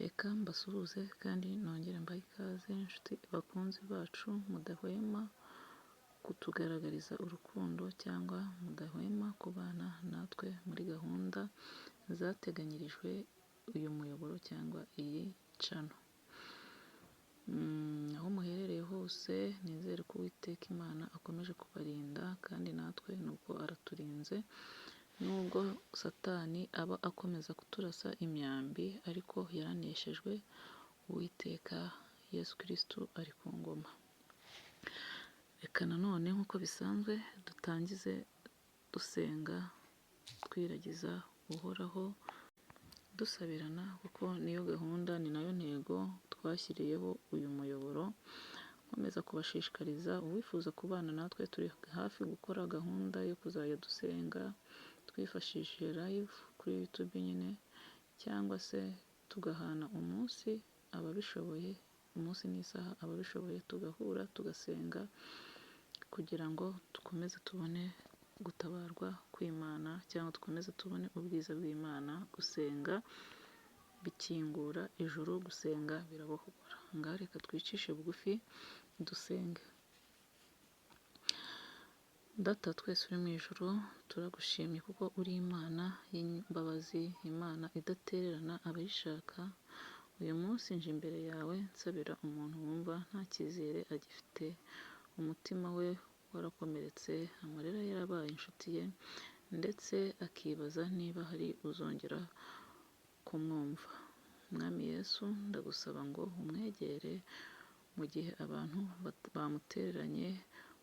Reka mbasuhuze kandi nongere mbahe ikaze inshuti bakunzi bacu mudahwema kutugaragariza urukundo cyangwa mudahwema kubana natwe muri gahunda zateganyirijwe uyu muyoboro cyangwa iyi channel. Aho muherereye hose nizere ko Uwiteka Imana akomeje kubarinda kandi natwe nubwo araturinze, nubwo Satani aba akomeza kuturasa imyambi ariko yaraneshejwe. Uwiteka Yesu Kristo ari ku ngoma. Reka nanone nk'uko bisanzwe dutangize dusenga twiragiza uhoraho, dusabirana kuko niyo gahunda ni nayo ntego twashyiriyeho uyu muyoboro. Nkomeza kubashishikariza uwifuza kubana natwe, turi hafi gukora gahunda yo kuzajya dusenga twifashishije live kuri YouTube nyine, cyangwa se tugahana umunsi ababishoboye, umunsi n'isaha ababishoboye tugahura tugasenga kugira ngo dukomeze tubone gutabarwa kw'Imana cyangwa dukomeze tubone ubwiza bw'Imana. Gusenga bikingura ijuru, gusenga birabohora. Ngaho reka twicishe bugufi dusenge. Data twese uri mu ijuru, turagushimye kuko uri Imana y'imbabazi, Imana idatererana abayishaka. Uyu munsi nje imbere yawe nsabira umuntu wumva nta cyizere agifite, umutima we warakomeretse, amarira yarabaye inshuti ye, ndetse akibaza niba hari uzongera kumwumva. Mwami Yesu, ndagusaba ngo umwegere mu gihe abantu bamutereranye,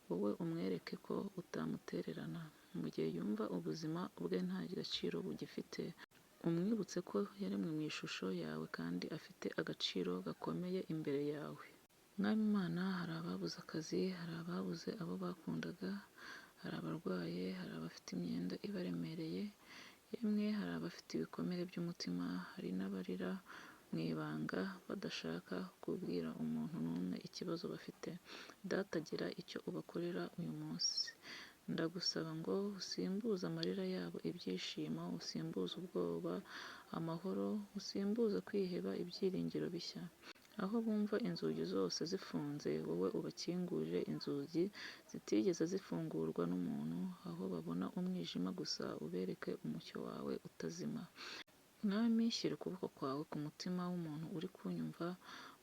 wowe umwereke ko utamutererana. Mu gihe yumva ubuzima bwe nta gaciro bugifite, umwibutse ko yaremwe mu ishusho yawe kandi afite agaciro gakomeye imbere yawe. Mwami Imana, hari ababuze akazi, hari ababuze abo bakundaga, hari abarwaye, hari abafite imyenda ibaremereye, yemwe hari abafite ibikomere by'umutima, hari n'abarira mu ibanga badashaka kubwira umuntu n'umwe ikibazo bafite. Data, gira icyo ubakorera uyu munsi. Ndagusaba ngo usimbuze amarira yabo ibyishimo, usimbuze ubwoba amahoro, usimbuze kwiheba ibyiringiro bishya. Aho bumva inzugi zose zifunze, wowe ubakingurire inzugi zitigeze zifungurwa n'umuntu. Aho babona umwijima gusa, ubereke umucyo wawe utazima. Mwami, shyira ukuboko kwawe ku mutima w'umuntu uri kunyumva,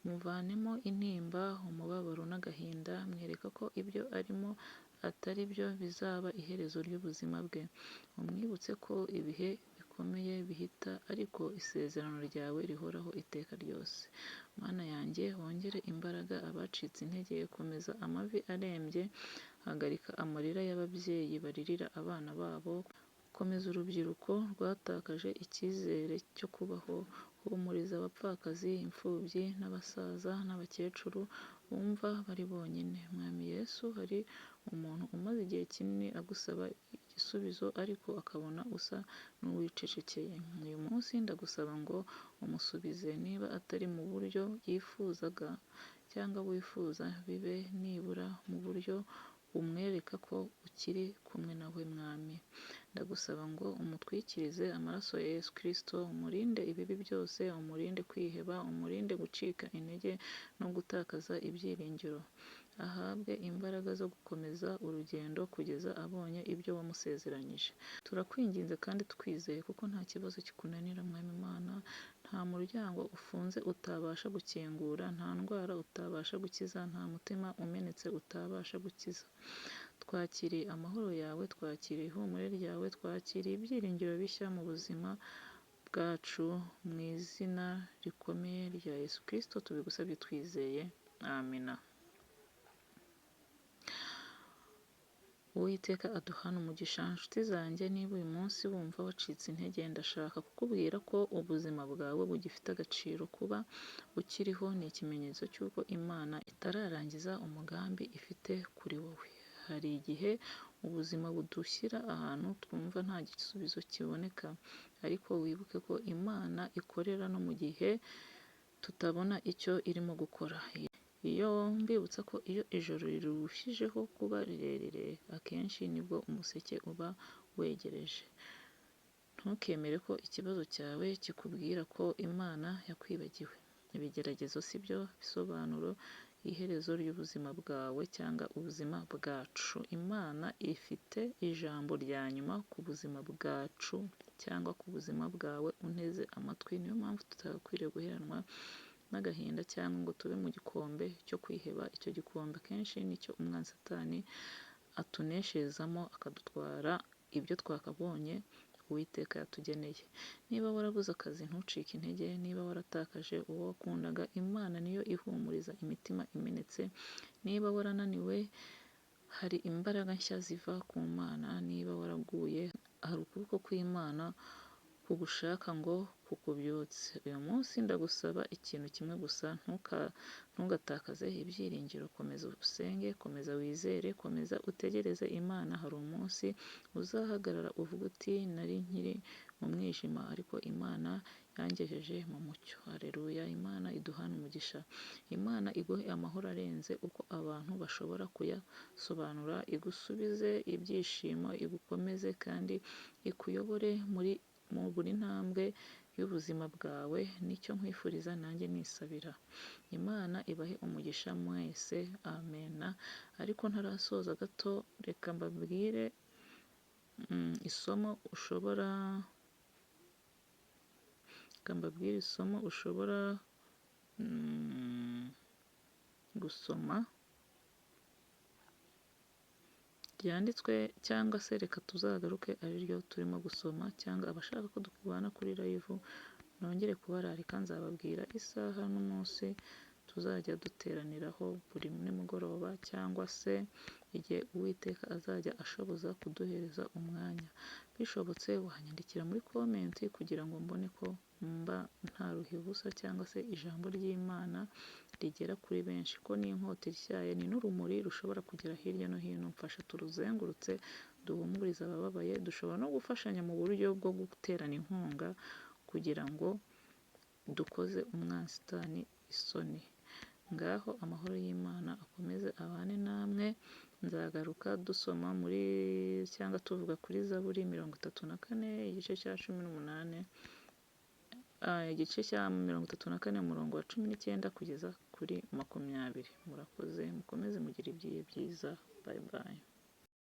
muvanemo intimba, umubabaro n'agahinda. Mwereka ko ibyo arimo atari byo bizaba iherezo ry'ubuzima bwe. Umwibutse ko ibihe bikomeye bihita, ariko isezerano ryawe rihoraho iteka ryose. Mana yanjye, wongere imbaraga abacitse intege, komeza amavi arembye, hagarika amarira y'ababyeyi baririra abana babo, komeza urubyiruko rwatakaje icyizere cyo kubaho, humuriza abapfakazi, imfubyi n'abasaza n'abakecuru bumva bari bonyine. Mwami Yesu, hari umuntu umaze igihe kinini agusaba igisubizo ariko akabona usa n'uwicecekeye. Uyu munsi ndagusaba ngo umusubize, niba atari mu buryo yifuzaga cyangwa wifuza, bibe nibura mu buryo umwereka ko ukiri kumwe nawe. Mwami, ndagusaba ngo umutwikirize amaraso ya Yesu Kristo, umurinde ibibi byose, umurinde kwiheba, umurinde gucika intege no gutakaza ibyiringiro. Ahabwe imbaraga zo gukomeza urugendo kugeza abonye ibyo wamusezeranyije. Turakwinginze kandi twizeye kuko nta kibazo kikunanira. Mwami Imana, nta muryango ufunze utabasha gukingura, nta ndwara utabasha gukiza, nta mutima umenetse utabasha gukiza. Twakiriye amahoro yawe, twakiriye ihumure ryawe, twakiriye ibyiringiro bishya mu buzima bwacu, mu izina rikomeye rya Yesu Kristo tubigusabye twizeye, amina. Uwiteka aduhana umugisha. Nshuti zanjye, niba uyu munsi wumva wacitse intege, ndashaka kukubwira ko ubuzima bwawe bugifite agaciro. Kuba ukiriho ni ikimenyetso cy'uko Imana itararangiza umugambi ifite kuri wowe. Hari igihe ubuzima budushyira ahantu twumva nta gisubizo kiboneka, ariko wibuke ko Imana ikorera no mu gihe tutabona icyo irimo gukora. Iyo mbibutsa ko iyo ijoro rirushijeho kuba rirerire, akenshi nibwo umuseke uba wegereje. Ntukemere ko ikibazo cyawe kikubwira ko Imana yakwibagiwe. Ibigeragezo si byo bisobanuro iherezo ry'ubuzima bwawe cyangwa ubuzima bwacu. Imana ifite ijambo rya nyuma ku buzima bwacu cyangwa ku buzima bwawe unteze amatwi. Niyo mpamvu tutagakwiriye guheranwa n'agahinda cyangwa ngo tube mu gikombe cyo kwiheba. Icyo gikombe akenshi nicyo umwanzi Satani atunesherezamo akadutwara ibyo twakabonye Uwiteka yatugeneye. Niba warabuze akazi ntucike intege, niba waratakaje uwo wakundaga, Imana niyo ihumuriza imitima imenetse. Niba warananiwe, hari imbaraga nshya ziva ku Mana. Niba waraguye, hari ukuboko kw'Imana kugushaka ngo kukubyutse. Uyu munsi ndagusaba ikintu kimwe gusa, ntugatakaze ibyiringiro. Komeza usenge, komeza wizere, komeza utegereze Imana. Hari umunsi uzahagarara uvuga uti nari nkiri mu mwijima ariko Imana yangejeje mu mucyo. Haleluya! Imana iduhane umugisha. Imana iguhe amahoro arenze uko abantu bashobora kuyasobanura, igusubize ibyishimo, igukomeze kandi ikuyobore mu buri ntambwe y'ubuzima bwawe. Nicyo nkwifuriza nanjye nisabira. Imana ibahe umugisha mwese. Amena. Ariko ntarasoza gato, reka mbabwire isomo ushobora gusoma ryanditswe, cyangwa se reka tuzagaruke ari ryo turimo gusoma, cyangwa abashaka ko tubana kuri live nongere kubararika, nzababwira isaha n'umunsi tuzajya duteraniraho buri nimugoroba, cyangwa se igihe Uwiteka azajya ashoboza kuduhereza umwanya. Bishobotse wanyandikira muri komenti kugira ngo mbone ko mba ntaruhiye ubusa, cyangwa se ijambo ry'Imana rigera kuri benshi, ko n'inkota ityaye ni n'urumuri rushobora kugera hirya no hino. Mfasha turuzengurutse, duhumurize abababaye. Dushobora no gufashanya mu buryo bwo guterana inkunga kugira ngo dukoze umwanzi Satani isoni. Ngaho amahoro y'Imana akomeze abane namwe. Nzagaruka dusoma cyangwa tuvuga kuri Zaburi 34 igice cya 18, igice cya 34 umurongo wa 19 kugeza kuri 20. Murakoze, mukomeze mugire ibihe byiza. Bye bye.